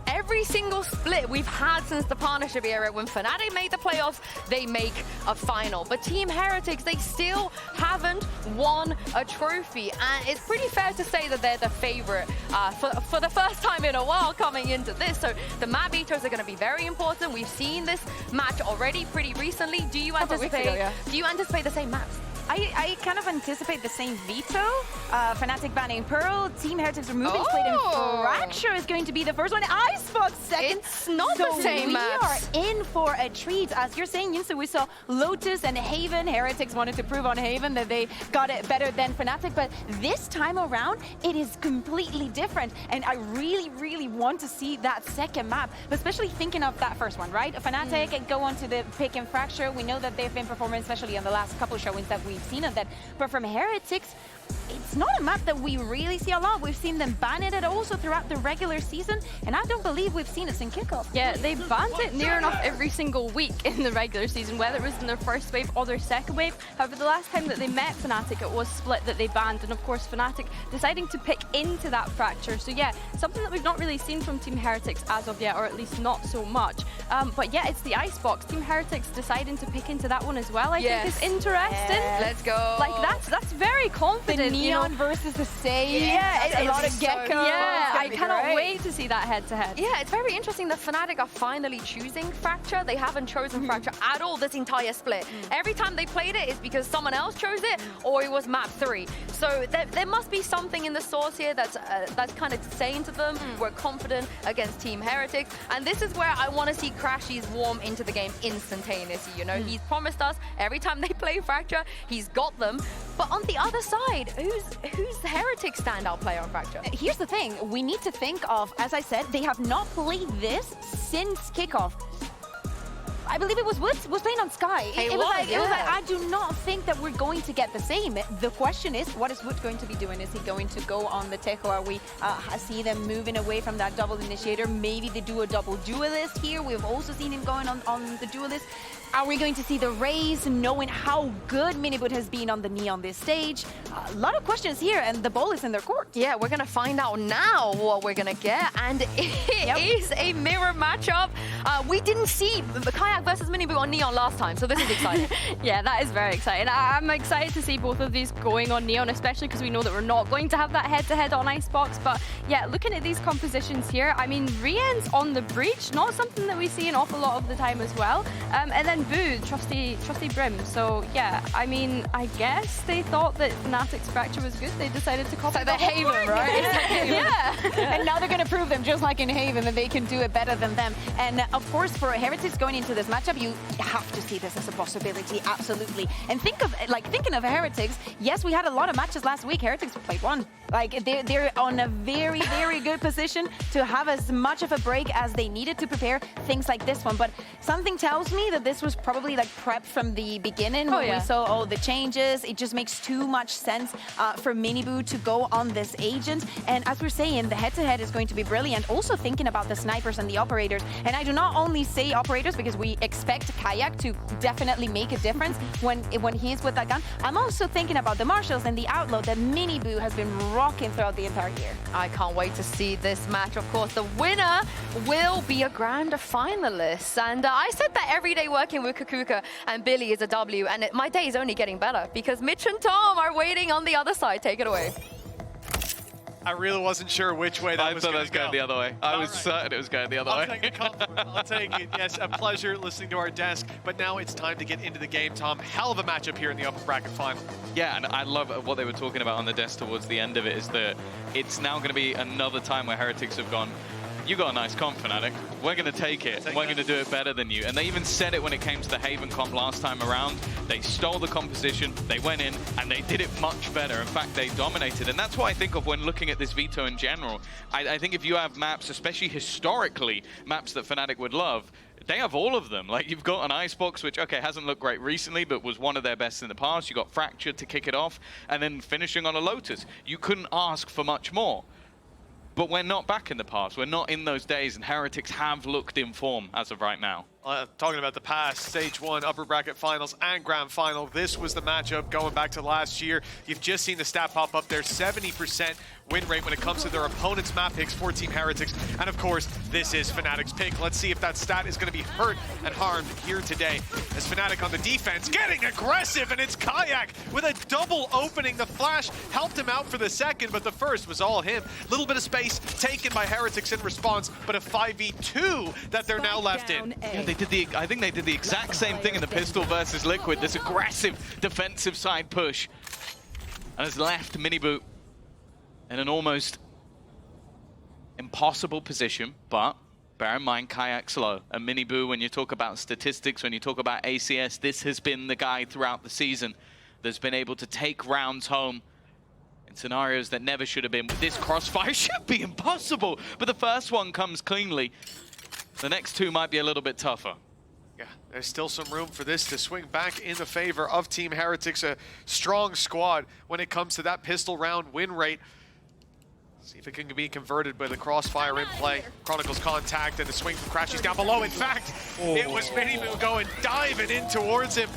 Every single split we've had since the partnership era, when Fnatic made the playoffs, they make a final. But Team Heretics, they still haven't won a trophy. And it's pretty fair to say that they're the favorite for the first time in a while coming into this. So the map eaters are going to be very important. We've seen this match already pretty recently. Do you anticipate the same maps? I kind of anticipate the same veto. Fnatic banning Pearl, Team Heretics removing Split, and Fracture is going to be the first one. Icebox second. It's not the same maps. We are in for a treat. As you're saying, Yunsu, we saw Lotus and Haven. Heretics wanted to prove on Haven that they got it better than Fnatic, but this time around, it is completely different. And I really, really want to see that second map, especially thinking of that first one, right? Fnatic and go on to the pick and Fracture. We know that they've been performing, especially on the last couple showings that we've seen of that. But from Heretics, it's not a map that we really see a lot. We've seen them ban it also throughout the regular season, and I don't believe we've seen it in kickoff. Yeah, they banned it near enough every single week in the regular season, whether it was in their first wave or their second wave. However, the last time that they met Fnatic, it was Split that they banned, and of course Fnatic deciding to pick into that Fracture. So yeah, something that we've not really seen from Team Heretics as of yet, or at least not so much. But yeah, it's the Icebox. Team Heretics deciding to pick into that one as well, I think is interesting. Let's go. Like that's very confident. The Neon versus the Sage. Yeah, a lot of Gecko. Yeah, I cannot wait to see that head-to-head. Yeah, it's very interesting that Fnatic are finally choosing Fracture. They haven't chosen Fracture at all this entire split. Every time they played it, it's because someone else chose it or it was map 3. So there must be something in the source here that's kind of saying to them, we're confident against Team Heretics. And this is where I want to see Crashies warm into the game instantaneously. You know, he's promised us every time they play Fracture, he's got them. But on the other side, who's the Heretics standout player on Fracture? Here's the thing, we need to think of, as I said, they have not played this since kickoff. I believe it was Woods was playing on Sky. It was like, I do not think that we're going to get the same. The question is, what is Woods going to be doing? Is he going to go on the Tejo? Are we see them moving away from that double initiator? Maybe they do a double duelist here. We've also seen him going on the duelist. Are we going to see the Raze, knowing how good Miniboot has been on the Neon this stage? A lot of questions here, and the ball is in their court. Yeah, we're going to find out now what we're going to get, and it is a mirror matchup. We didn't see Kayak versus Miniboot on Neon last time, so this is exciting. Yeah, that is very exciting. I'm excited to see both of these going on Neon, especially because we know that we're not going to have that head-to-head on Icebox. But yeah, looking at these compositions here, I mean, Rien's on the breach, not something that we see an awful lot of the time as well. And then Boo, trusty Brim. So yeah, I mean, I guess they thought that Fnatic's Fracture was good. They decided to copy the Haven, right? Yeah. And now they're going to prove them, just like in Haven, that they can do it better than them. And of course, for Heretics going into this matchup, you have to see this as a possibility, absolutely. And thinking of Heretics, yes, we had a lot of matches last week. Heretics played one. Like they're on a very, very good position to have as much of a break as they needed to prepare things like this one. But something tells me that this was probably like prepped from the beginning when we saw all the changes. It just makes too much sense for Miniboot to go on this agent. And as we're saying, the head-to-head is going to be brilliant. Also thinking about the snipers and the operators. And I do not only say operators because we expect Kayak to definitely make a difference when he is with that gun. I'm also thinking about the Marshals and the Outlaw that Miniboot has been rocking throughout the entire year. I can't wait to see this match. Of course, the winner will be a grand finalist. And I said that every day working with Kakuka and Billy is a W, and my day is only getting better because Mitch and Tom are waiting on the other side. Take it away. I really wasn't sure which way that was going to go. I thought it was going the other way. I was certain it was going the other way. I'll take a compliment. I'll take it. Yes, a pleasure listening to our desk. But now it's time to get into the game, Tom. Hell of a matchup here in the upper bracket final. Yeah, and I love what they were talking about on the desk towards the end of it, is that it's now going to be another time where Heretics have gone, you got a nice comp, Fnatic. We're going to take it. We're going to do it better than you. And they even said it when it came to the Haven comp last time around. They stole the composition, they went in, and they did it much better. In fact, they dominated. And that's what I think of when looking at this veto in general. I think if you have maps, especially historically, maps that Fnatic would love, they have all of them. Like, you've got an Icebox, which, okay, hasn't looked great recently, but was one of their best in the past. You got Fractured to kick it off, and then finishing on a Lotus. You couldn't ask for much more. But we're not back in the past. We're not in those days, and Heretics have looked in form as of right now. Talking about the past, Stage 1, upper bracket finals and grand final, this was the matchup going back to last year. You've just seen the stat pop up there, 70% win rate when it comes to their opponent's map picks for Team Heretics. And of course, this is Fnatic's pick. Let's see if that stat is going to be hurt and harmed here today. As Fnatic on the defense, getting aggressive, and it's Kayak with a double opening. The flash helped him out for the second, but the first was all him. Little bit of space taken by Heretics in response, but a 5v2 that they're now left in. Yeah, I think they did the exact same thing in the Pistol versus Liquid, this aggressive defensive side push. And has left Miniboot in an almost impossible position, but bear in mind Kayak's low. And Miniboot, when you talk about statistics, when you talk about ACS, this has been the guy throughout the season that's been able to take rounds home in scenarios that never should have been. This crossfire should be impossible, but the first one comes cleanly. The next two might be a little bit tougher. Yeah, there's still some room for this to swing back in the favor of Team Heretics. A strong squad when it comes to that pistol round win rate. See if it can be converted by the crossfire in play. Chronicles contact and the swing from Crashy's down below. In fact, it was Minimoo going diving in towards him.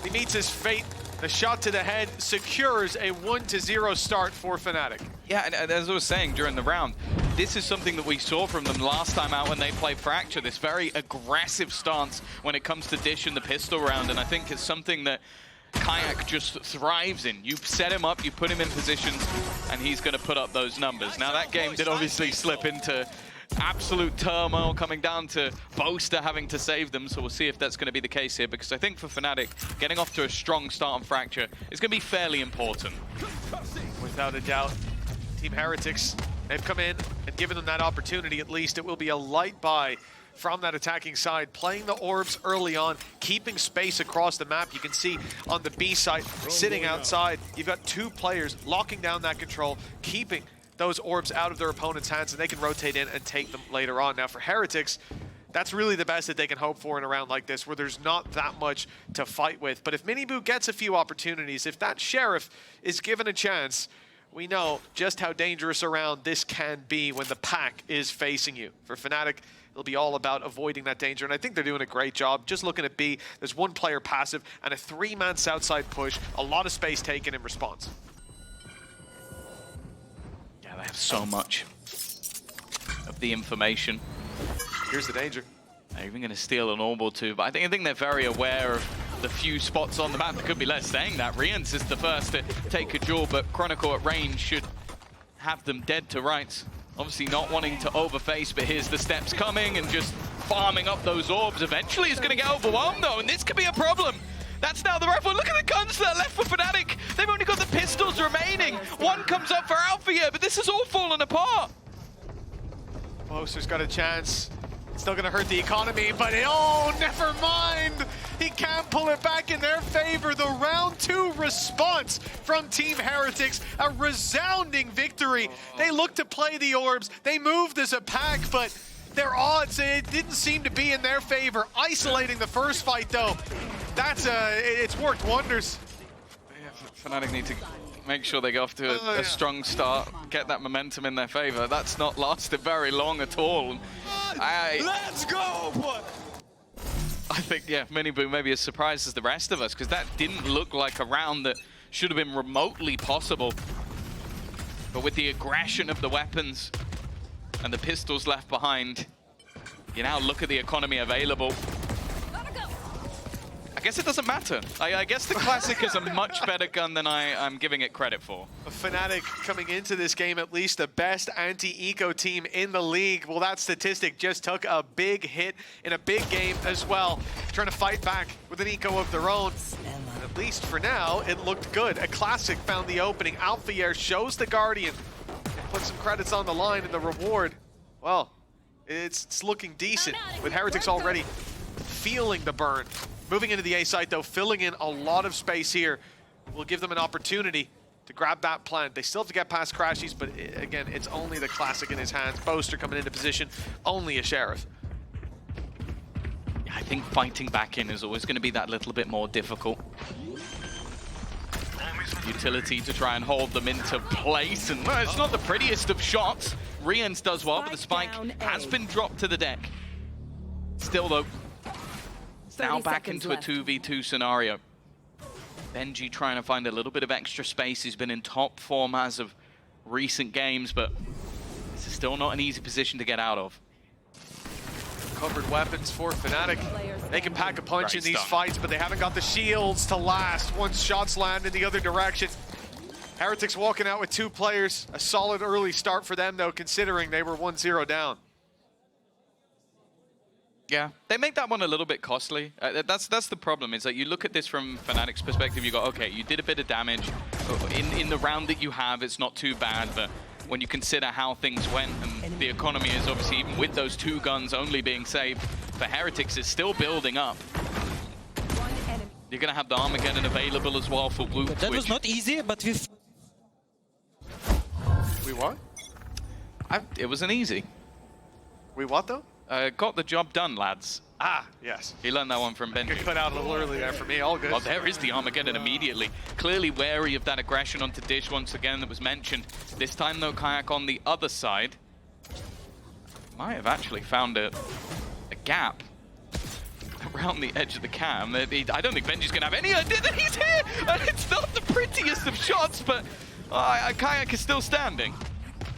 He meets his fate. The shot to the head secures a 1-0 start for Fnatic. Yeah, and as I was saying during the round, this is something that we saw from them last time out when they played Fracture, this very aggressive stance when it comes to Dish and the pistol round, and I think it's something that Kayak just thrives in. You set him up, you put him in positions, and he's going to put up those numbers. Now that game did obviously slip into absolute turmoil, coming down to Boaster having to save them, so we'll see if that's going to be the case here, because I think for Fnatic, getting off to a strong start on Fracture is going to be fairly important. Without a doubt, Team Heretics, they've come in and given them that opportunity at least. It will be a light buy from that attacking side, playing the orbs early on, keeping space across the map. You can see on the B side, sitting outside, you've got two players locking down that control, keeping those orbs out of their opponent's hands, and they can rotate in and take them later on. Now for Heretics, that's really the best that they can hope for in a round like this, where there's not that much to fight with. But if Miniboot gets a few opportunities, if that Sheriff is given a chance, we know just how dangerous a round this can be when the pack is facing you. For Fnatic, it'll be all about avoiding that danger, and I think they're doing a great job. Just looking at B, there's one player passive and a 3-man Southside push, a lot of space taken in response. They have so much of the information. Here's the danger. They're even going to steal an orb or two, but I think they're very aware of the few spots on the map. There could be less saying that. Rians is the first to take a jewel, but Chronicle at range should have them dead to rights. Obviously not wanting to overface, but here's the steps coming and just farming up those orbs. Eventually he's going to get overwhelmed though, and this could be a problem. That's now the rifle. Look at the guns that are left for Fnatic. They've only got the pistols remaining. One comes up for Alpha here, but this has all fallen apart. Boaster's got a chance. Still gonna hurt the economy, but oh, never mind. He can't pull it back in their favor. The round 2 response from Team Heretics, a resounding victory. They looked to play the orbs. They moved as a pack, but their odds, it didn't seem to be in their favor. Isolating the first fight though, it's worked wonders. Yeah, Fnatic need to make sure they go off to a strong start, get that momentum in their favor. That's not lasted very long at all. Let's go, boy! I think, yeah, Miniboot maybe as surprised as the rest of us, because that didn't look like a round that should have been remotely possible. But with the aggression of the weapons and the pistols left behind, you now look at the economy available. I guess it doesn't matter. I guess the Classic is a much better gun than I'm giving it credit for. Fnatic coming into this game at least the best anti-eco team in the league. Well, that statistic just took a big hit in a big game as well. Trying to fight back with an eco of their own. And at least for now, it looked good. A Classic found the opening. Alphier shows the Guardian. And put some credits on the line, and the reward, well, it's looking decent with Heretics already feeling the burn. Moving into the A site though, filling in a lot of space here will give them an opportunity to grab that plant. They still have to get past Crashies, but again, it's only the Classic in his hands. Boaster coming into position, only a Sheriff. I think fighting back in is always going to be that little bit more difficult. Utility to try and hold them into place, and well, it's not the prettiest of shots. Rians does well, but the spike has been dropped to the deck. Still though, now back into a 2v2 scenario. Benji trying to find a little bit of extra space. He's been in top form as of recent games, but this is still not an easy position to get out of. Covered weapons for Fnatic. They can pack a punch in these fights, but they haven't got the shields to last once shots land in the other direction. Heretics walking out with 2 players. A solid early start for them, though, considering they were 1-0 down. Yeah, they make that one a little bit costly. That's the problem, is that you look at this from Fnatic's perspective, you go, okay, you did a bit of damage. In the round that you have, it's not too bad, but when you consider how things went, and the economy is obviously, even with those 2 guns only being saved, for Heretics is still building up. You're going to have the Armageddon available as well for Woot. That was not easy, but we... We what? It wasn't easy. We what, though? Got the job done, lads. Ah, yes. He learned that one from Benji. Got cut out a little early there for me, all good. Well, there is the Armageddon immediately. Clearly wary of that aggression onto Dish once again that was mentioned. This time, though, Kayak on the other side might have actually found a gap around the edge of the cam. I don't think Benji's going to have any idea that he's here! And it's not the prettiest of shots, but Kayak is still standing.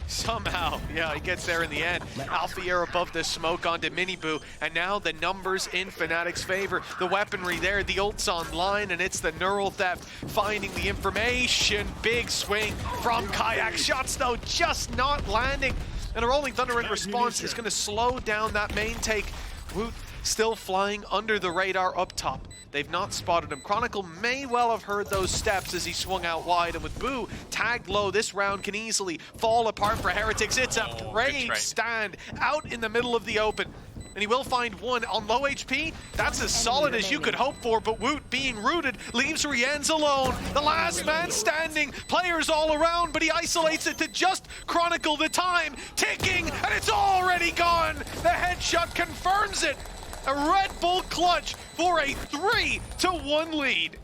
Somehow, yeah, he gets there in the end. Alphier above the smoke onto Miniboo, and now the numbers in Fnatic's favor. The weaponry there, the ult's online, and it's the neural theft finding the information. Big swing from Kayak. Shots, though, just not landing. And a Rolling Thunder in response is going to slow down that main take. Woot still flying under the radar up top. They've not spotted him. Chronicle may well have heard those steps as he swung out wide, and with Boo tagged low, this round can easily fall apart for Heretics. It's a brave stand out in the middle of the open. And he will find one on low HP. That's as solid as you could hope for, but Woot being rooted leaves Rienz alone. The last man standing, players all around, but he isolates it to just Chronicle. The time ticking, and it's already gone. The headshot confirms it. A Red Bull clutch for a 3-1 lead.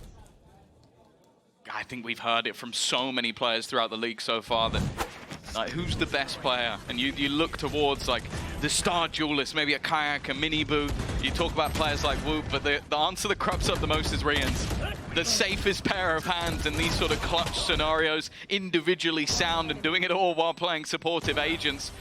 I think we've heard it from so many players throughout the league so far that who's the best player? And you look towards like the star duelists, maybe a Kayak, a Miniboo. You talk about players like Whoop, but the answer that crops up the most is Rienz. The safest pair of hands in these sort of clutch scenarios, individually sound and doing it all while playing supportive agents.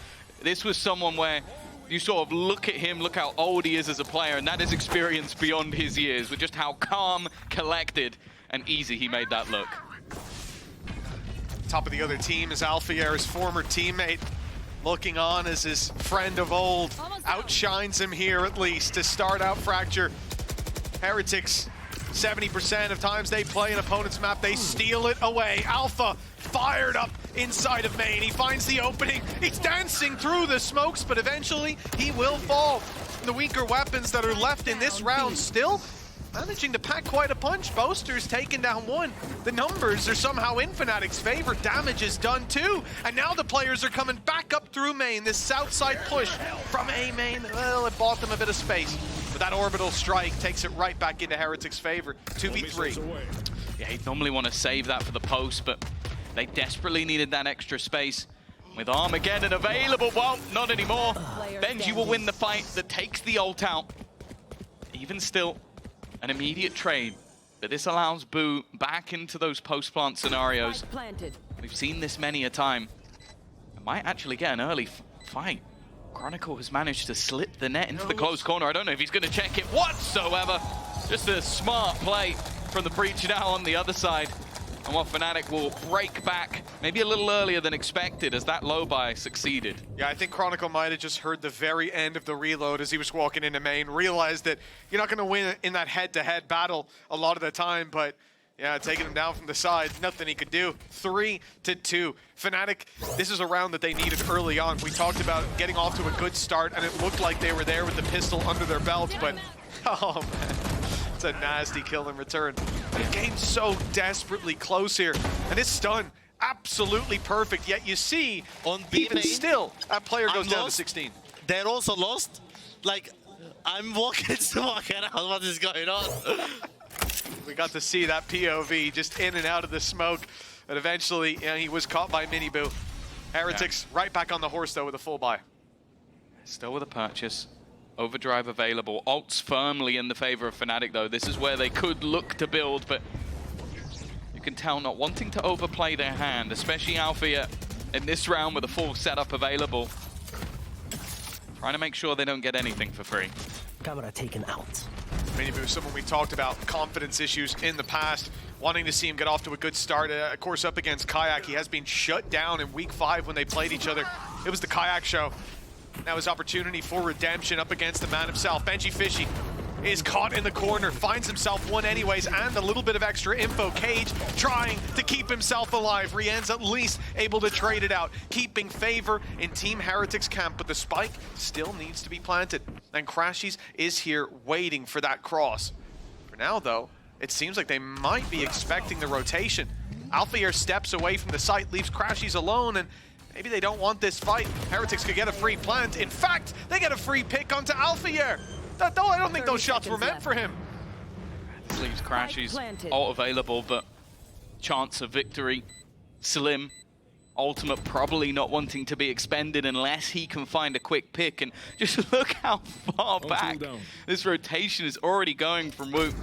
This was someone where you sort of look at him, look how old he is as a player, and that is experience beyond his years, with just how calm, collected, and easy he made that look. Top of the other team is Alphier's former teammate, looking on as his friend of old outshines him here at least to start out Fracture. Heretics, 70% of times they play an opponent's map, they steal it away. Alpha fired up inside of main. He finds the opening. He's dancing through the smokes, but eventually he will fall. The weaker weapons that are left in this round still managing to pack quite a punch. Boaster's taken down one. The numbers are somehow in Fnatic's favor. Damage is done too. And now the players are coming back up through main. This south side push from A main, well, it bought them a bit of space. But that orbital strike takes it right back into Heretics' favor. 2v3. Yeah, he'd normally want to save that for the post, but they desperately needed that extra space. With Armageddon available, well, not anymore. Benji will win the fight that takes the ult out. Even still, an immediate trade, but this allows Boo back into those post-plant scenarios. We've seen this many a time. It might actually get an early fight. Chronicle has managed to slip the net into the close corner. I don't know if he's going to check it whatsoever. Just a smart play from the Breach now on the other side. And what Fnatic will break back maybe a little earlier than expected as that low buy succeeded. Yeah, I think Chronicle might have just heard the very end of the reload as he was walking into main, realized that you're not going to win in that head-to-head battle a lot of the time, but yeah, taking him down from the side, nothing he could do. 3-2. Fnatic, this is a round that they needed early on. We talked about getting off to a good start, and it looked like they were there with the pistol under their belts, but oh man, it's a nasty kill in return. The game's so desperately close here, and it's stun. Absolutely perfect, yet you see, on even still, that player goes down to 16. They're also lost. Like, I'm walking out, what is going on? We got to see that POV just in and out of the smoke, but eventually he was caught by Miniboo. Heretics right back on the horse though with a full buy. Still with a purchase. Overdrive available. Ults firmly in the favor of Fnatic though. This is where they could look to build, but you can tell not wanting to overplay their hand, especially Alfia in this round with a full setup available. Trying to make sure they don't get anything for free. Camera taken out. Miniboo, someone we talked about confidence issues in the past, wanting to see him get off to a good start. Of course, up against Kayak, he has been shut down in week 5 when they played each other. It was the Kayak show. Now his opportunity for redemption up against the man himself. Benji Fishy is caught in the corner, finds himself one anyways, and a little bit of extra info. Cage trying to keep himself alive. Rien's at least able to trade it out, keeping favor in Team Heretics camp, but the spike still needs to be planted. And Crashies is here waiting for that cross. For now, though, it seems like they might be expecting the rotation. Alfia steps away from the site, leaves Crashies alone, and maybe they don't want this fight. Heretics could get a free plant. In fact, they get a free pick onto Alfia. I don't think those shots were meant for him. This leaves Crashies all available, but chance of victory slim. Ultimate probably not wanting to be expended unless he can find a quick pick. And just look how far back this rotation is already going from Wu,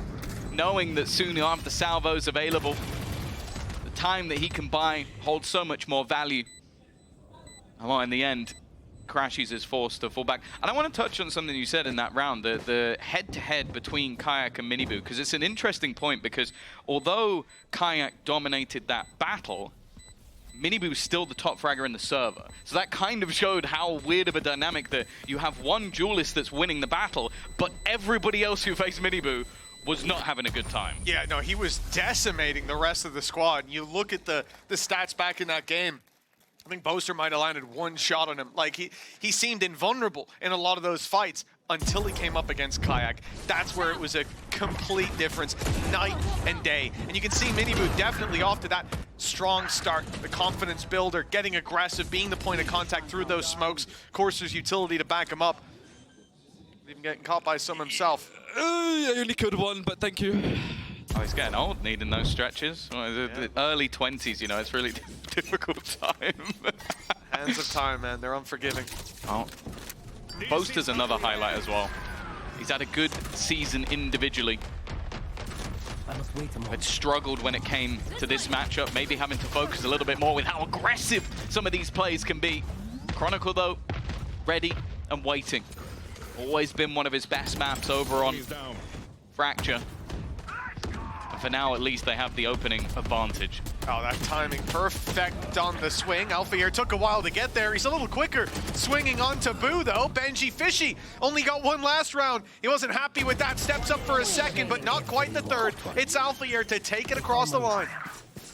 knowing that soon he'll have the salvos available. The time that he can buy holds so much more value. Well, in the end, Crashies is forced to fall back. And I want to touch on something you said in that round, the head-to-head between Kayak and Miniboo, because it's an interesting point, because although Kayak dominated that battle, Miniboo is still the top fragger in the server. So that kind of showed how weird of a dynamic that you have one duelist that's winning the battle, but everybody else who faced Miniboo was not having a good time. Yeah, no, he was decimating the rest of the squad. You look at the stats back in that game, I think Boaster might have landed one shot on him. Like, he seemed invulnerable in a lot of those fights until he came up against Kayak. That's where it was a complete difference, night and day. And you can see Miniboo definitely off to that strong start, the confidence builder, getting aggressive, being the point of contact through those smokes. Of course, there's utility to back him up. Even getting caught by some himself. I only killed one, but thank you. Oh, he's getting old, needing those stretches. Well, the early 20s, you know, it's really difficult time. Hands of time, man. They're unforgiving. Oh. Boaster's another highlight as well. He's had a good season individually, but struggled when it came to this matchup, maybe having to focus a little bit more with how aggressive some of these plays can be. Chronicle, though, ready and waiting. Always been one of his best maps over on Fracture. For now, at least, they have the opening advantage. Oh, that timing perfect on the swing. Alfia took a while to get there. He's a little quicker swinging onto Boo, though. Benji Fishy only got one last round. He wasn't happy with that. Steps up for a second, but not quite the third. It's Alfia to take it across the line,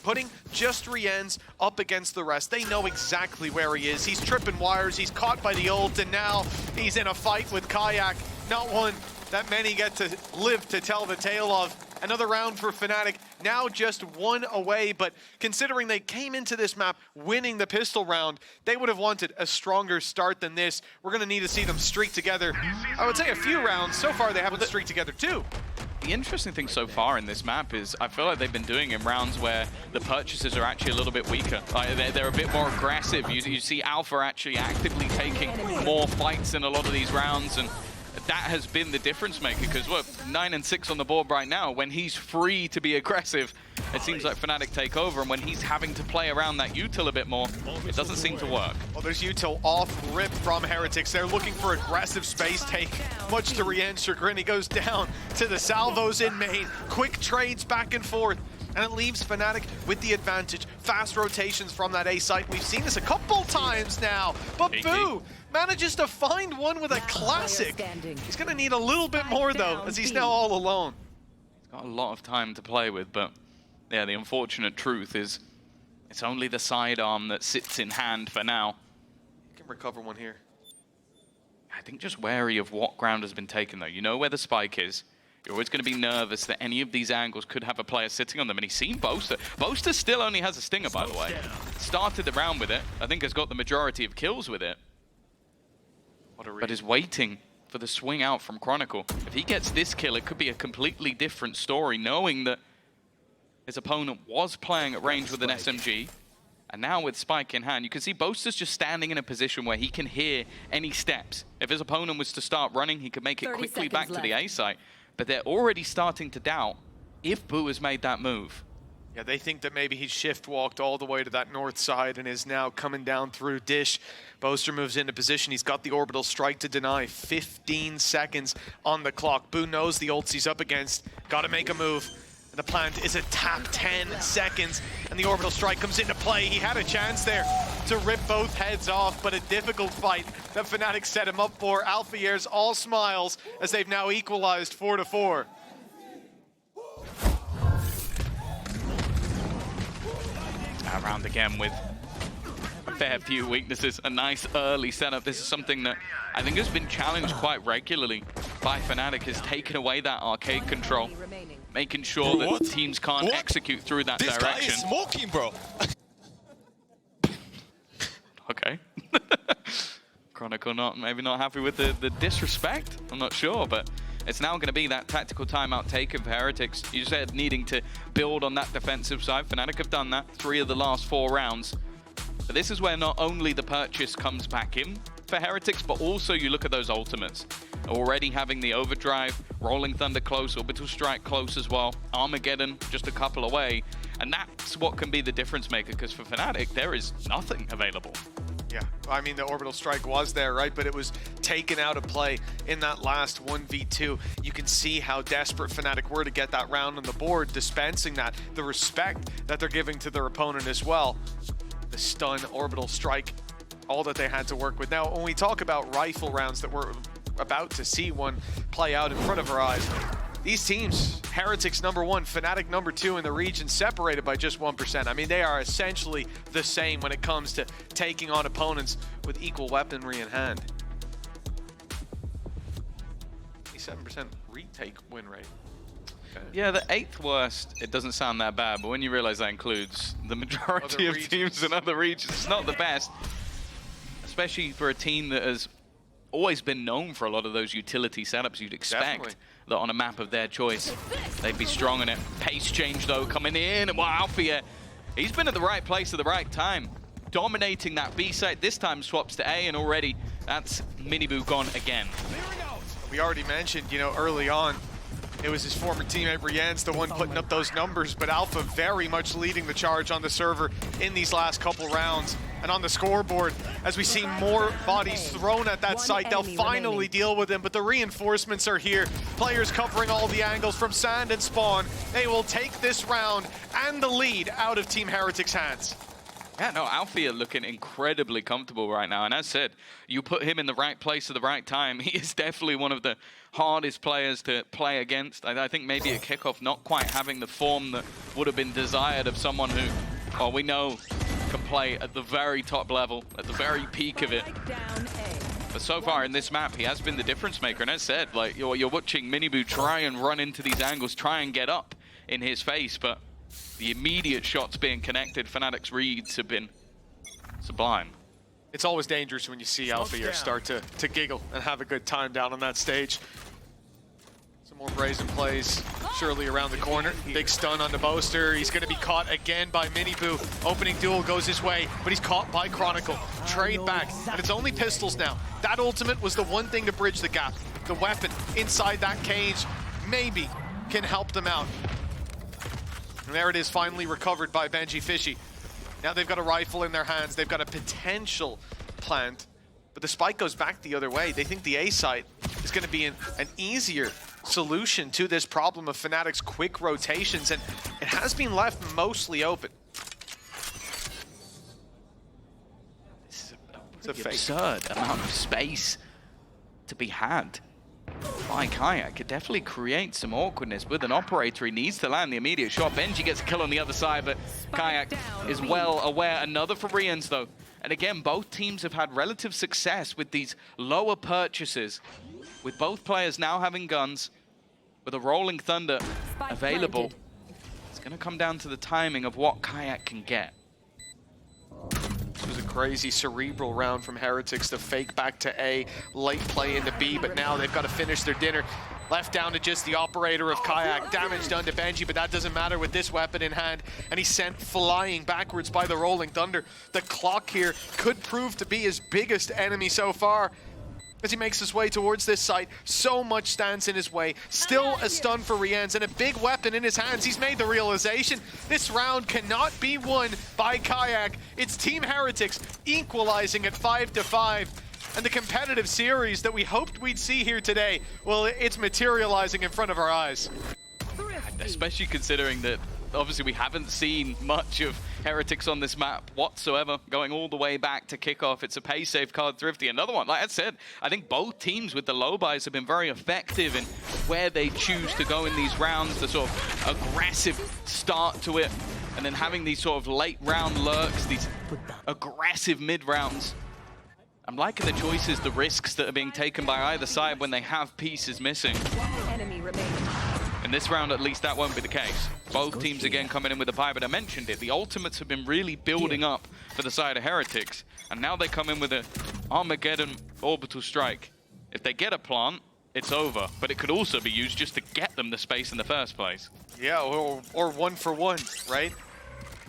putting just Rien's up against the rest. They know exactly where he is. He's tripping wires. He's caught by the ult, and now he's in a fight with Kayak. Not one that many get to live to tell the tale of. Another round for Fnatic, now just one away, but considering they came into this map winning the pistol round, they would have wanted a stronger start than this. We're going to need to see them streak together. I would say a few rounds. So far, they haven't streaked together too. The interesting thing so far in this map is I feel like they've been doing in rounds where the purchases are actually a little bit weaker. They're a bit more aggressive. You see Alpha actually actively taking more fights in a lot of these rounds, and that has been the difference maker, because we're 9 and 6 on the board right now. When he's free to be aggressive, it seems like Fnatic take over, and when he's having to play around that util a bit more, it doesn't seem to work. Well, there's util off rip from Heretics. They're looking for aggressive space take, much to Rien's chagrin. He goes down to the salvos in main. Quick trades back and forth, and it leaves Fnatic with the advantage. Fast rotations from that A site. We've seen this a couple times now, but Boo manages to find one with a classic. He's going to need a little bit more, though, as he's now all alone. He's got a lot of time to play with, but yeah, the unfortunate truth is it's only the sidearm that sits in hand for now. You can recover one here. I think just wary of what ground has been taken, though. You know where the spike is. You're always going to be nervous that any of these angles could have a player sitting on them, and he's seen Boaster. Boaster still only has a stinger, by the way. Started the round with it. I think has got the majority of kills with it. But is waiting for the swing out from Chronicle. If he gets this kill, it could be a completely different story, knowing that his opponent was playing at range with an SMG, and now with Spike in hand, you can see Boaster's just standing in a position where he can hear any steps. If his opponent was to start running, he could make it quickly back to the A site. But they're already starting to doubt if Boo has made that move. Yeah, they think that maybe he's shift walked all the way to that north side and is now coming down through Dish. Boaster moves into position. He's got the orbital strike to deny. 15 seconds on the clock. Boo knows the ults he's up against. Got to make a move. And the plant is a tap. 10 seconds, and the orbital strike comes into play. He had a chance there to rip both heads off, but a difficult fight that Fnatic set him up for. Alphier's all smiles as they've now equalized 4-4. Around again with a fair few weaknesses. A nice early setup. This is something that I think has been challenged quite regularly by Fnatic, has taken away that arcade control, making sure that teams can't execute through that direction. This guy is smoking, bro. Okay. Chronicle maybe not happy with the disrespect. I'm not sure, but it's now going to be that tactical timeout taken for Heretics. You said needing to build on that defensive side. Fnatic have done that 3 of the last 4 rounds. But this is where not only the purchase comes back in for Heretics, but also you look at those ultimates. Already having the overdrive, Rolling Thunder close, Orbital Strike close as well, Armageddon just a couple away. And that's what can be the difference maker, because for Fnatic, there is nothing available. Yeah, I mean, the orbital strike was there, right? But it was taken out of play in that last 1v2. You can see how desperate Fnatic were to get that round on the board, dispensing that, the respect that they're giving to their opponent as well. The stun, orbital strike, all that they had to work with. Now, when we talk about rifle rounds that we're about to see one play out in front of our eyes, these teams, Heretics #1, Fnatic #2 in the region, separated by just 1%. I mean, they are essentially the same when it comes to taking on opponents with equal weaponry in hand. 87% retake win rate. Okay. Yeah, the 8th worst, it doesn't sound that bad, but when you realize that includes the majority of teams in other regions, it's not the best. Especially for a team that has always been known for a lot of those utility setups. You'd expect that on a map of their choice, they'd be strong in it. Pace change, though, coming in. And wow, Alfia, he's been at the right place at the right time. Dominating that B site. This time swaps to A, and already that's Miniboo gone again. We already mentioned, you know, early on, it was his former teammate Rien's the one putting up those numbers, but Alpha very much leading the charge on the server in these last couple rounds. And on the scoreboard, as we see more bodies thrown at that site, they'll finally deal with him, but the reinforcements are here. Players covering all the angles from Sand and Spawn. They will take this round and the lead out of Team Heretics' hands. Yeah, no, Alfia looking incredibly comfortable right now. And as said, you put him in the right place at the right time. He is definitely one of the hardest players to play against. I think maybe at kickoff, not quite having the form that would have been desired of someone who, well, we know can play at the very top level, at the very peak of it. But so far in this map, he has been the difference maker. And as said, like you're watching Miniboo try and run into these angles, try and get up in his face, but the immediate shots being connected, Fnatic's reads have been sublime. It's always dangerous when you see Alpha start to giggle and have a good time down on that stage. Some more brazen plays surely around the corner. Big stun on the Boaster. He's going to be caught again by Miniboo. Opening duel goes his way, but he's caught by Chronicle. Trade back, and it's only pistols now. That ultimate was the one thing to bridge the gap. The weapon inside that cage maybe can help them out. And there it is, finally recovered by Benji Fishy. Now they've got a rifle in their hands. They've got a potential plant. But the spike goes back the other way. They think the A site is going to be an easier solution to this problem of Fnatic's quick rotations. And it has been left mostly open. This is It's a fake. absurd amount of space to be had by Kayak. It definitely creates some awkwardness with an operator. He needs to land the immediate shot. Benji gets a kill on the other side, but Kayak is well aware. Another for Rians, though. And again, both teams have had relative success with these lower purchases, with both players now having guns, with a Rolling Thunder available. It's going to come down to the timing of what Kayak can get. This was a crazy cerebral round from Heretics to fake back to A, late play into B, but now they've got to finish their dinner. Left down to just the operator of Kayak. Damage done to Benji, but that doesn't matter with this weapon in hand. And he's sent flying backwards by the Rolling Thunder. The clock here could prove to be his biggest enemy so far as he makes his way towards this site. So much stands in his way. Still a stun for Rians and a big weapon in his hands. He's made the realization this round cannot be won by Kayak. It's Team Heretics equalizing at 5-5. And the competitive series that we hoped we'd see here today, well, it's materializing in front of our eyes. Especially considering that obviously we haven't seen much of Heretics on this map whatsoever, going all the way back to kickoff. It's a pay safe card, Thrifty. Another one, like I said, I think both teams with the low buys have been very effective in where they choose to go in these rounds, the sort of aggressive start to it, and then having these sort of late round lurks, these aggressive mid rounds. I'm liking the choices, the risks that are being taken by either side when they have pieces missing. In this round, at least, that won't be the case. Both teams again coming in with a buy, but I mentioned it. The ultimates have been really building up for the side of Heretics, and now they come in with an Armageddon orbital strike. If they get a plant, it's over, but it could also be used just to get them the space in the first place. Yeah, or one for one, right?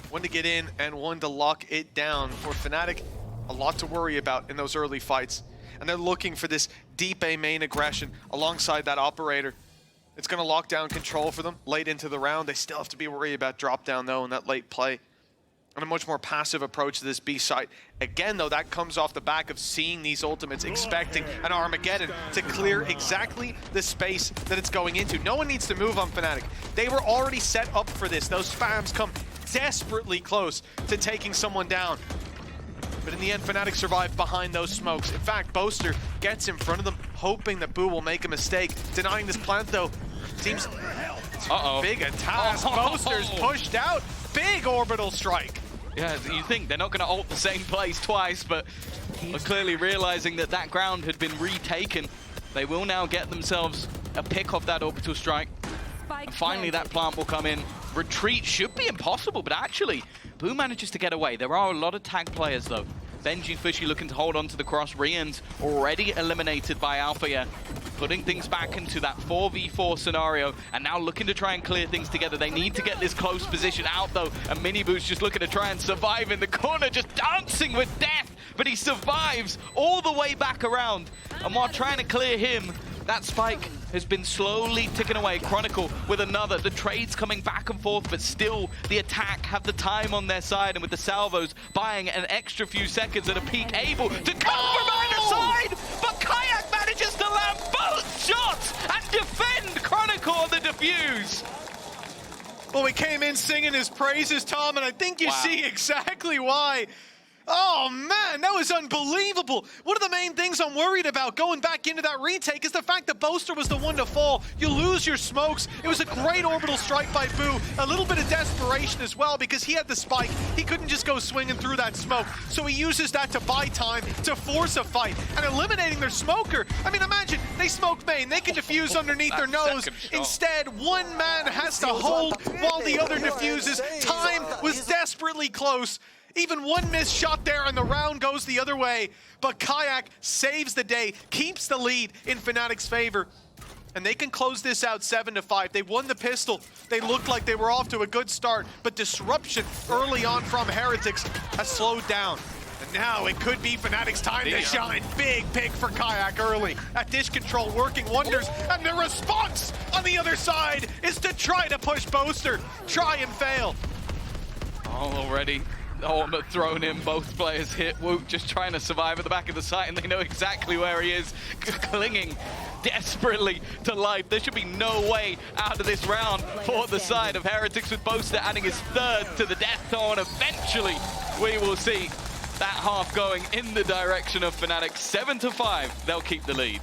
One to get in and one to lock it down. For Fnatic, a lot to worry about in those early fights. And they're looking for this deep A main aggression alongside that operator. It's going to lock down control for them late into the round. They still have to be worried about drop down, though, in that late play. And a much more passive approach to this B site. Again, though, that comes off the back of seeing these ultimates, expecting an Armageddon to clear exactly the space that it's going into. No one needs to move on Fnatic. They were already set up for this. Those spams come desperately close to taking someone down. But in the end, Fnatic survived behind those smokes. In fact, Boaster gets in front of them, hoping that Boo will make a mistake. Denying this plant, though, seems big attack. Boaster's pushed out. Big orbital strike. Yeah, you think they're not going to ult the same place twice, but clearly realizing that that ground had been retaken, they will now get themselves a pick off that orbital strike. And finally, that plant will come in. Retreat should be impossible, but actually, Boo manages to get away. There are a lot of tag players, though. Benji Fishy looking to hold on to the cross. Rian's already eliminated by Alpha, putting things back into that 4v4 scenario, and now looking to try and clear things together. They need to get this close position out, though, and Mini Boo's just looking to try and survive in the corner, just dancing with death, but he survives all the way back around. And while trying to clear him, that spike has been slowly ticking away. Chronicle with another. The trades coming back and forth, but still the attack have the time on their side, and with the salvos buying an extra few seconds at a peak, able to come from either side, but Kayak manages to land both shots and defend Chronicle on the defuse. Well, we came in singing his praises, Tom, and I think you see exactly why. Oh man, that was unbelievable. One of the main things I'm worried about going back into that retake is the fact that Boaster was the one to fall. You lose your smokes. It was a great orbital strike by Boo. A little bit of desperation as well because he had the spike. He couldn't just go swinging through that smoke. So he uses that to buy time, to force a fight. And eliminating their smoker. I mean, imagine, they smoke main. They can defuse underneath their nose. Instead, one man has to hold while the other defuses. Time was desperately close. Even one missed shot there and the round goes the other way. But Kayak saves the day, keeps the lead in Fnatic's favor. And they can close this out 7-5. They won the pistol. They looked like they were off to a good start. But disruption early on from Heretics has slowed down And now it could be Fnatic's time to shine. Big pick for Kayak early. At dish control, working wonders. And the response on the other side is to try to push Boaster. Try and fail. Oh, already. Ultimate thrown in, both players hit. Woot just trying to survive at the back of the site, and they know exactly where he is, clinging desperately to life. There should be no way out of this round for the side of Heretics, with Boaster adding his third to the death toll, and eventually we will see that half going in the direction of Fnatic. 7-5, they'll keep the lead.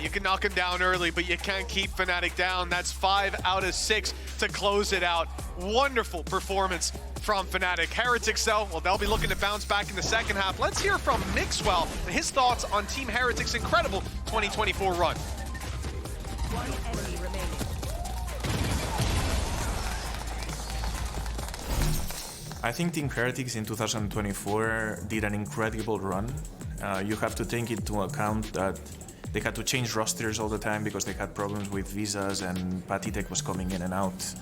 You can knock him down early, but you can't keep Fnatic down. That's 5 out of 6 to close it out. Wonderful performance from Fnatic. Heretics, though, well, they'll be looking to bounce back in the second half. Let's hear from Mixwell and his thoughts on Team Heretics' incredible 2024 run. One enemy remaining. I think Team Heretics in 2024 did an incredible run. You have to take into account that they had to change rosters all the time because they had problems with visas, and Patitech was coming in and out,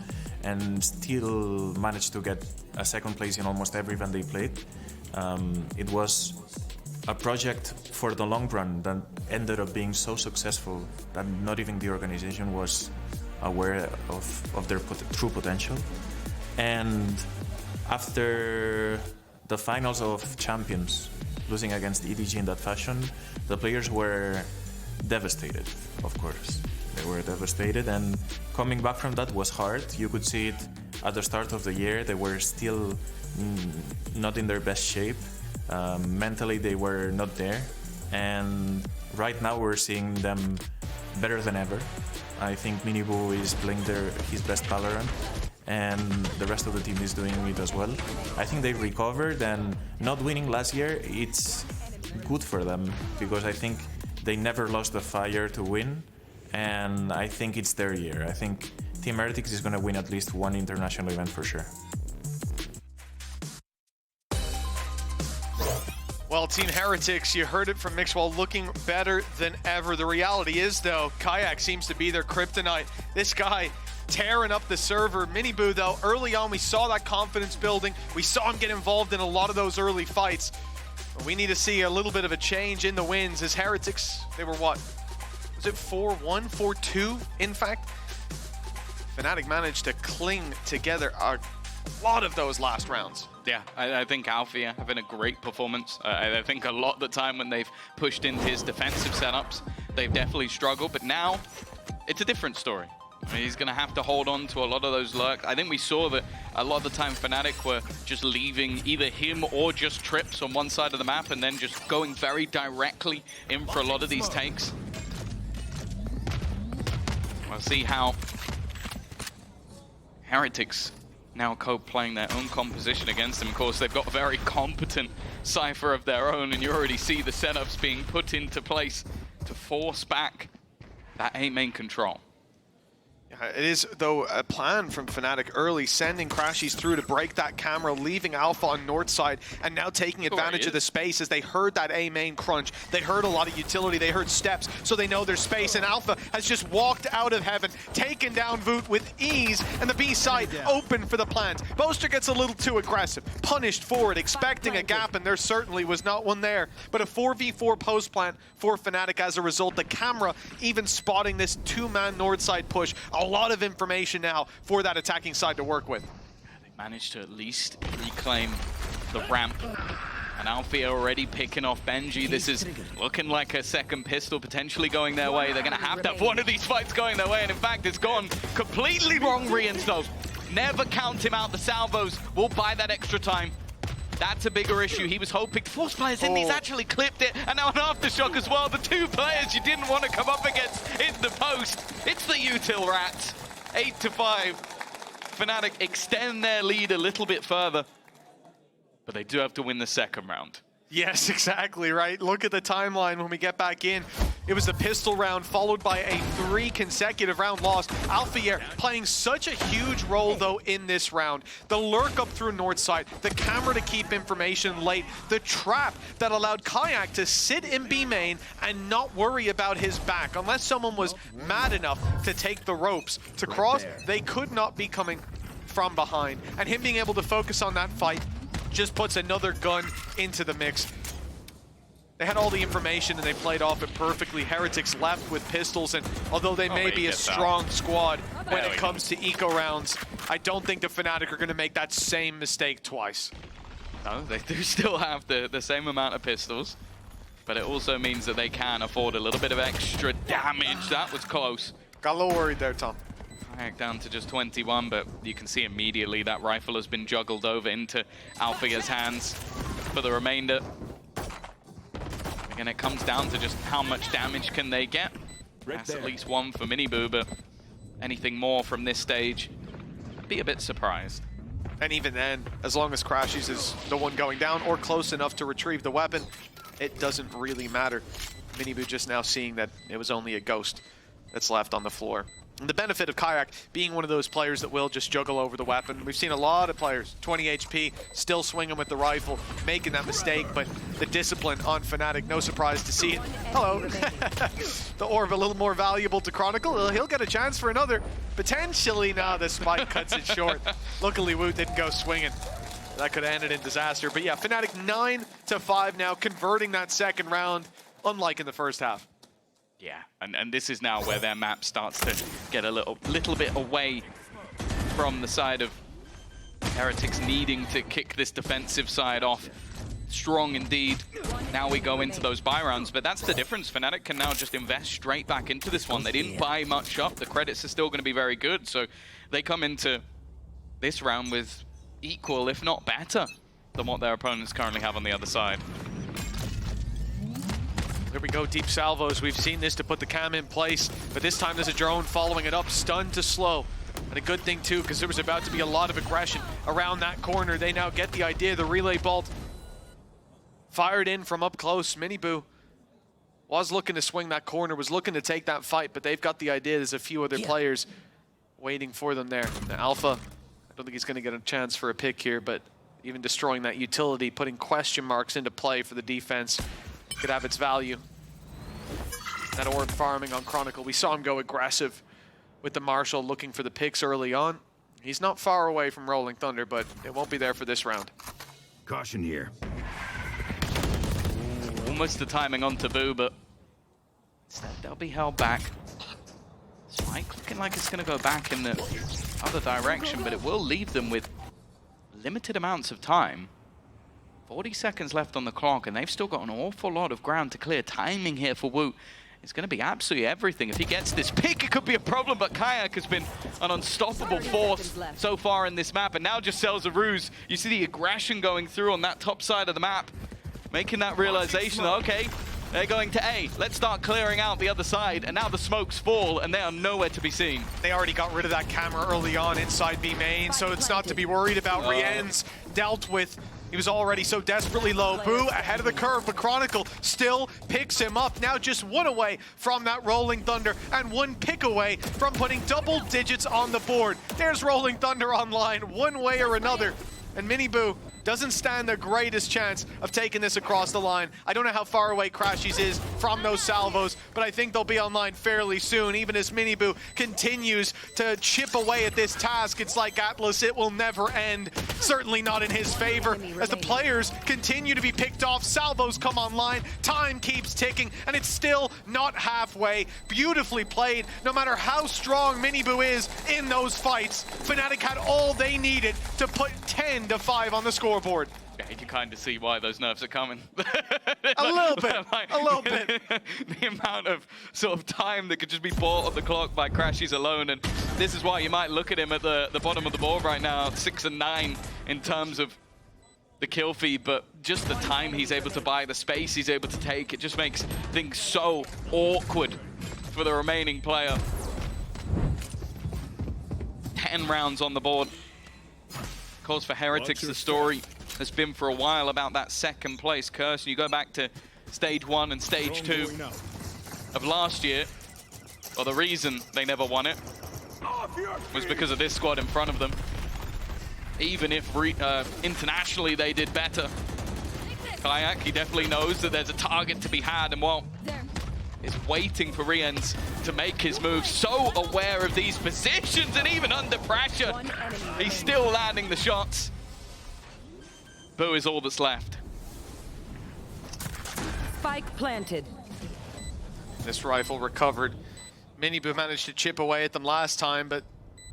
and still managed to get a second place in almost every event they played. It was a project for the long run that ended up being so successful that not even the organization was aware of their true potential. And after the finals of Champions, losing against EDG in that fashion, the players were devastated, of course. They were devastated, and coming back from that was hard. You could see it at the start of the year. They were still not in their best shape. Mentally, they were not there. And right now, we're seeing them better than ever. I think Minibu is playing his best VALORANT, and the rest of the team is doing it as well. I think they recovered, and not winning last year, it's good for them, because I think they never lost the fire to win, and I think it's their year. I think Team Heretics is going to win at least one international event for sure. Well, Team Heretics, you heard it from Mixwell, looking better than ever. The reality is, though, Kayak seems to be their kryptonite. This guy tearing up the server. Minibu, though, early on, we saw that confidence building. We saw him get involved in a lot of those early fights. But we need to see a little bit of a change in the wins, as Heretics, they were what? Was it 4-1, 4-2, in fact? Fnatic managed to cling together a lot of those last rounds. Yeah, I think Alfia having a great performance. I think a lot of the time when they've pushed into his defensive setups, they've definitely struggled, but now it's a different story. I mean, he's going to have to hold on to a lot of those lurks. I think we saw that a lot of the time Fnatic were just leaving either him or just trips on one side of the map and then just going very directly in for a lot of these takes. We'll see how Heretics now playing their own composition against them. Of course, they've got a very competent Cypher of their own, and you already see the setups being put into place to force back that A main control. It is, though, a plan from Fnatic early, sending Crashies through to break that camera, leaving Alpha on north side, and now taking advantage of the space as they heard that A main crunch. They heard a lot of utility, they heard steps, so they know there's space, and Alpha has just walked out of heaven, taken down Voot with ease, and the B side open for the plans. Boaster gets a little too aggressive, punished forward, expecting a gap, and there certainly was not one there. But a 4v4 post plant for Fnatic as a result. The camera even spotting this two-man north side push. A lot of information now for that attacking side to work with. They managed to at least reclaim the ramp. And Alfia already picking off Benji. This is looking like a second pistol potentially going their way. They're going to have one of these fights going their way. And in fact, it's gone completely wrong, Rians, though. Never count him out. The salvos will buy that extra time. That's a bigger issue. He was hoping force players in. He's actually clipped it. And now an aftershock as well. The two players you didn't want to come up against in the post. It's the util rats. 8-5. Fnatic extend their lead a little bit further. But they do have to win the second round. Yes, exactly, right? Look at the timeline when we get back in. It was the pistol round followed by a 3 consecutive round loss. Alfia playing such a huge role, though, in this round. The lurk up through north side, the camera to keep information late, the trap that allowed Kayak to sit in B main and not worry about his back. Unless someone was mad enough to take the ropes to cross, they could not be coming from behind. And him being able to focus on that fight, just puts another gun into the mix. They had all the information and they played off it perfectly. Heretics left with pistols, and although they may be a strong squad when it comes to eco rounds, I don't think the Fnatic are going to make that same mistake twice. No, they do still have the same amount of pistols, but it also means that they can afford a little bit of extra damage. That was close. Got a little worried there, Tom. Kayak down to just 21, but you can see immediately that rifle has been juggled over into Alphia's hands for the remainder. Again, it comes down to just how much damage can they get. That's at least one for Miniboo, but anything more from this stage, I'd be a bit surprised. And even then, as long as Crashies is the one going down or close enough to retrieve the weapon, it doesn't really matter. Miniboo just now seeing that it was only a ghost that's left on the floor. And the benefit of Kayak being one of those players that will just juggle over the weapon. We've seen a lot of players, 20 HP, still swinging with the rifle, making that mistake, but the discipline on Fnatic, no surprise to see it. Hello. The orb a little more valuable to Chronicle. He'll get a chance for another. Potentially, now the spike cuts it short. Luckily, Wu didn't go swinging. That could have ended in disaster. But yeah, Fnatic 9-5 now, converting that second round, unlike in the first half. Yeah, and this is now where their map starts to get a little bit away from the side of Heretics needing to kick this defensive side off. Strong indeed. Now we go into those buy rounds, but that's the difference. Fnatic can now just invest straight back into this one. They didn't buy much up. The credits are still going to be very good, so they come into this round with equal, if not better, than what their opponents currently have on the other side. There we go, deep salvos. We've seen this to put the cam in place, but this time there's a drone following it up, stun to slow. And a good thing too, because there was about to be a lot of aggression around that corner. They now get the idea. The relay bolt fired in from up close. Miniboo was looking to swing that corner, was looking to take that fight, but they've got the idea. There's a few other players waiting for them there. Now, Alpha, I don't think he's going to get a chance for a pick here, but even destroying that utility, putting question marks into play for the defense, could have its value. That orb farming on Chronicle. We saw him go aggressive with the Marshal, looking for the picks early on. He's not far away from Rolling Thunder, but it won't be there for this round. Caution here. Almost the timing on Taboo, but instead they'll be held back. Spike looking like it's going to go back in the other direction, but it will leave them with limited amounts of time. 40 seconds left on the clock, and they've still got an awful lot of ground to clear. Timing here for Wu is going to be absolutely everything. If he gets this pick, it could be a problem, but Kayak has been an unstoppable force so far in this map, and now just sells a ruse. You see the aggression going through on that top side of the map, making that realization, okay, they're going to A. Let's start clearing out the other side, and now the smokes fall, and they are nowhere to be seen. They already got rid of that camera early on inside B main, so it's not to be worried about. Rien's dealt with. He was already so desperately low. Boo ahead of the curve, but Chronicle still picks him up. Now just one away from that Rolling Thunder and one pick away from putting double digits on the board. There's Rolling Thunder online one way or another. And Miniboo doesn't stand the greatest chance of taking this across the line. I don't know how far away Crashies is from those salvos, but I think they'll be online fairly soon, even as Miniboo continues to chip away at this task. It's like Atlas, it will never end. Certainly not in his favor, as the players continue to be picked off. Salvos come online, time keeps ticking, and it's still not halfway. Beautifully played, no matter how strong Miniboo is in those fights. Fnatic had all they needed to put 10-5 on the scoreboard. Yeah, you can kind of see why those nerves are coming. A little bit, a little bit. The amount of sort of time that could just be bought on the clock by Crashies alone, and this is why you might look at him at the bottom of the board right now, 6 and 9 in terms of the kill feed, but just the time he's able to buy, the space he's able to take, it just makes things so awkward for the remaining player. 10 rounds on the board. Of course, for Heretics, the story has been for a while about that second place curse. And you go back to stage 1 and stage 2 of last year. Well, the reason they never won it was because of this squad in front of them. Even if internationally they did better. Kayak, he definitely knows that there's a target to be had, and well, is waiting for Rien's to make his move. So aware of these positions, and even under pressure, he's still landing the shots. Boo is all that's left. Spike planted. This rifle recovered. Miniboo managed to chip away at them last time, but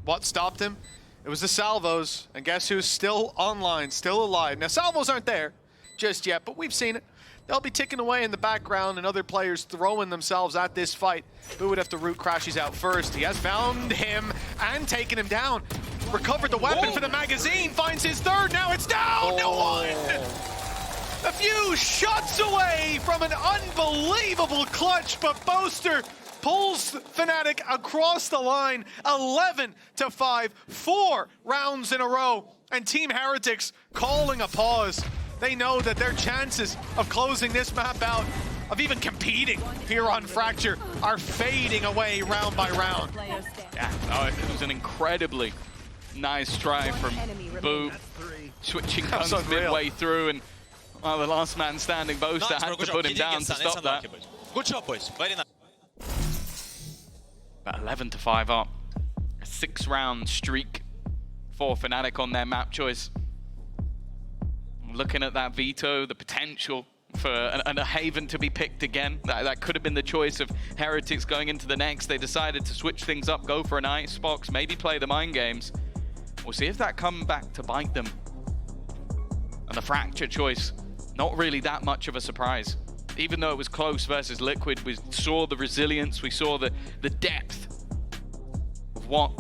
what stopped him? It was the salvos, and guess who's still online, still alive? Now, salvos aren't there just yet, but we've seen it. They'll be ticking away in the background and other players throwing themselves at this fight. Boo would have to root Crashies out first. He has found him and taken him down. Recovered the weapon for the magazine, finds his third, now it's down! No one! A few shots away from an unbelievable clutch, but Boaster pulls Fnatic across the line, 11-5, 4 rounds in a row, and Team Heretics calling a pause. They know that their chances of closing this map out, of even competing here on Fracture, are fading away round by round. Yeah, no, it was an incredibly nice try from Boo, switching guns midway through, and well, the last man standing, Boaster, had to put him down to stop that. Good job, boys. Very nice. About 11-5 up. A 6-round streak for Fnatic on their map choice. Looking at that veto, the potential for a Haven to be picked again. That could have been the choice of Heretics going into the next. They decided to switch things up, go for an icebox, maybe play the mind games. We'll see if that comes back to bite them. And the Fracture choice, not really that much of a surprise. Even though it was close versus Liquid, we saw the resilience, we saw the depth of what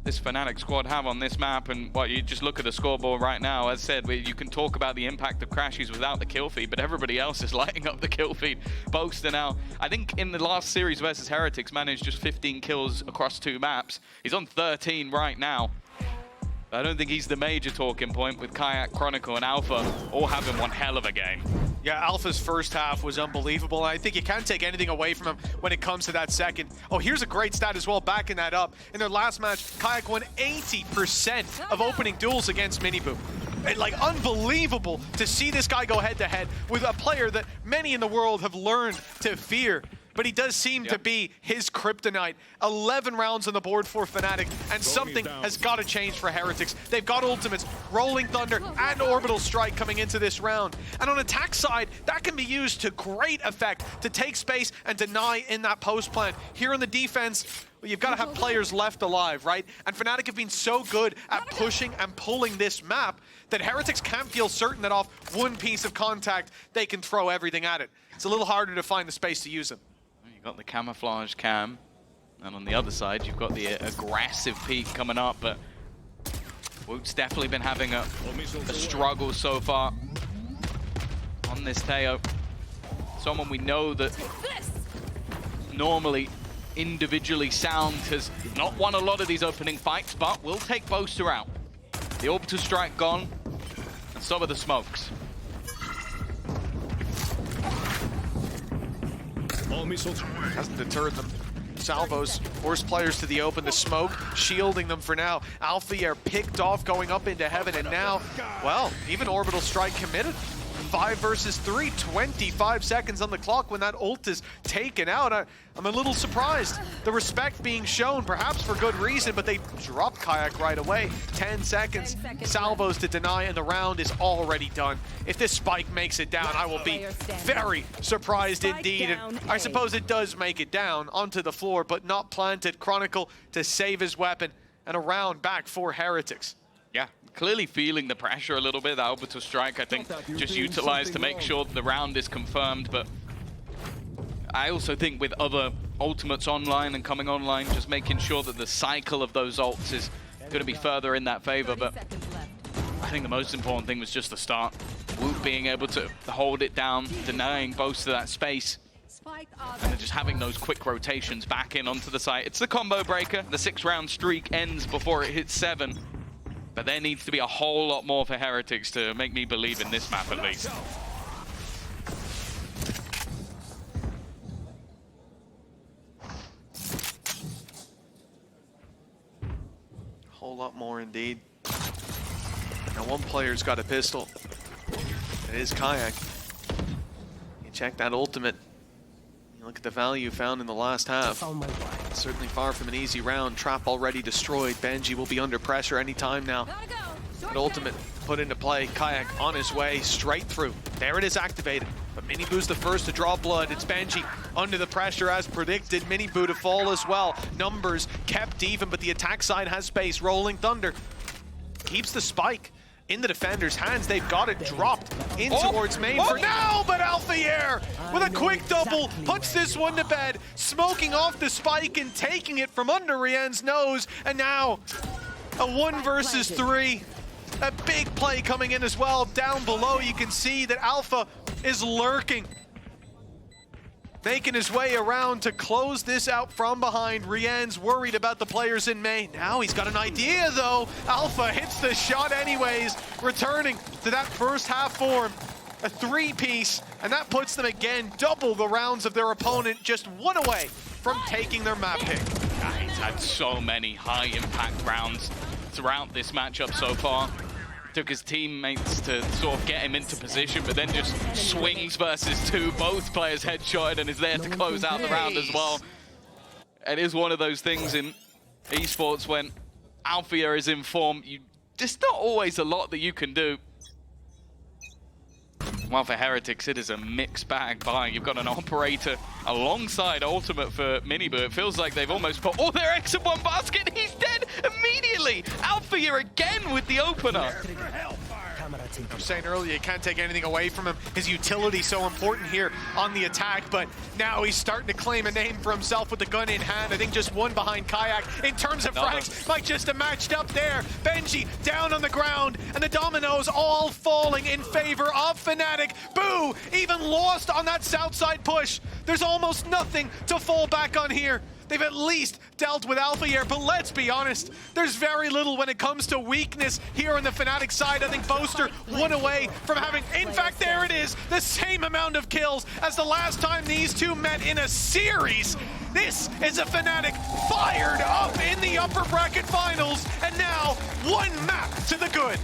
this Fnatic squad have on this map. And well, you just look at the scoreboard right now. As said, you can talk about the impact of Crashies without the kill feed, but everybody else is lighting up the kill feed. Boaster now, I think in the last series versus Heretics, managed just 15 kills across 2 maps. He's on 13 right now. I don't think he's the major talking point, with Kayak, Chronicle, and Alpha all having one hell of a game. Yeah, Alpha's first half was unbelievable. I think you can't take anything away from him when it comes to that second. Oh, here's a great stat as well, backing that up. In their last match, Kayak won 80% of opening duels against Miniboo. Like, unbelievable to see this guy go head-to-head with a player that many in the world have learned to fear. But he does seem to be his kryptonite. 11 rounds on the board for Fnatic, and something has got to change for Heretics. They've got ultimates, Rolling Thunder, and Orbital Strike coming into this round. And on attack side, that can be used to great effect to take space and deny in that post plant. Here on the defense, well, you've got to have players left alive, right? And Fnatic have been so good at pushing and pulling this map that Heretics can't feel certain that off one piece of contact, they can throw everything at it. It's a little harder to find the space to use them. You've got the camouflage cam, and on the other side, you've got the aggressive peak coming up, but Woot's definitely been having a struggle so far on this Teo. Someone we know that normally individually sound has not won a lot of these opening fights, but will take Boaster out. The Orbital Strike gone, and so are the smokes. Hasn't deterred them. Salvos force players to the open, the smoke shielding them for now. Alpha are picked off going up into heaven, and now, well, even Orbital Strike committed. 5 versus 3, 25 seconds on the clock when that ult is taken out. I'm a little surprised. The respect being shown, perhaps for good reason, but they drop Kayak right away. 10 seconds, salvos to deny, and the round is already done. If this spike makes it down, I will be very surprised indeed. And I suppose it does make it down onto the floor, but not planted. Chronicle to save his weapon, and a round back for Heretics. Yeah, clearly feeling the pressure a little bit. The Orbital Strike, I think, just utilized to make sure that the round is confirmed. But I also think with other ultimates online and coming online, just making sure that the cycle of those ults is going to be further in that favor. But I think the most important thing was just the start. Woot being able to hold it down, denying Boaster that space, and then just having those quick rotations back in onto the site. It's the combo breaker. The 6-round streak ends before it hits 7. But there needs to be a whole lot more for Heretics to make me believe in this map, at least. A whole lot more indeed. Now one player's got a pistol. It is Kayak. You check that ultimate. You look at the value found in the last half. Certainly far from an easy round. Trap already destroyed. Benji will be under pressure anytime now. An ultimate put into play. Kayak on his way straight through. There it is activated. But Miniboo's the first to draw blood. It's Benji under the pressure as predicted. Miniboo to fall as well. Numbers kept even, but the attack side has space. Rolling Thunder keeps the spike in the defender's hands. They've got it dropped in towards main for now, but Alphayer with a quick double puts this one to bed, smoking off the spike and taking it from under Rien's nose, and now a 1 versus 3. A big play coming in as well. Down below you can see that Alpha is lurking, making his way around to close this out from behind. Rien's worried about the players in main. Now he's got an idea though. Alpha hits the shot anyways, returning to that first half form. A 3-piece, and that puts them again double the rounds of their opponent, just 1 away from taking their map pick. He's had so many high impact rounds throughout this matchup so far. Took his teammates to sort of get him into position, but then just swings versus 2, both players headshotted, and is there to close out the round as well. It is one of those things in esports when Alpha is in form, there's not always a lot that you can do. Well, for Heretics, it is a mixed bag buy. You've got an operator alongside ultimate for Miniboo. It feels like they've almost put all their eggs in one basket. He's dead immediately. Alpha again with the opener. I was saying earlier, you can't take anything away from him. His utility so important here on the attack, but now he's starting to claim a name for himself with the gun in hand. I think just 1 behind Kayak. In terms of frags, Mike just matched up there. Benji down on the ground, and the dominoes all falling in favor of Fnatic. Boo! Even lost on that south side push. There's almost nothing to fall back on here. They've at least dealt with Alpha here, but let's be honest, there's very little when it comes to weakness here on the Fnatic side. I think Boaster 1 away from having, in fact, there it is, the same amount of kills as the last time these two met in a series. This is a Fnatic fired up in the upper bracket finals, and now 1 map to the good.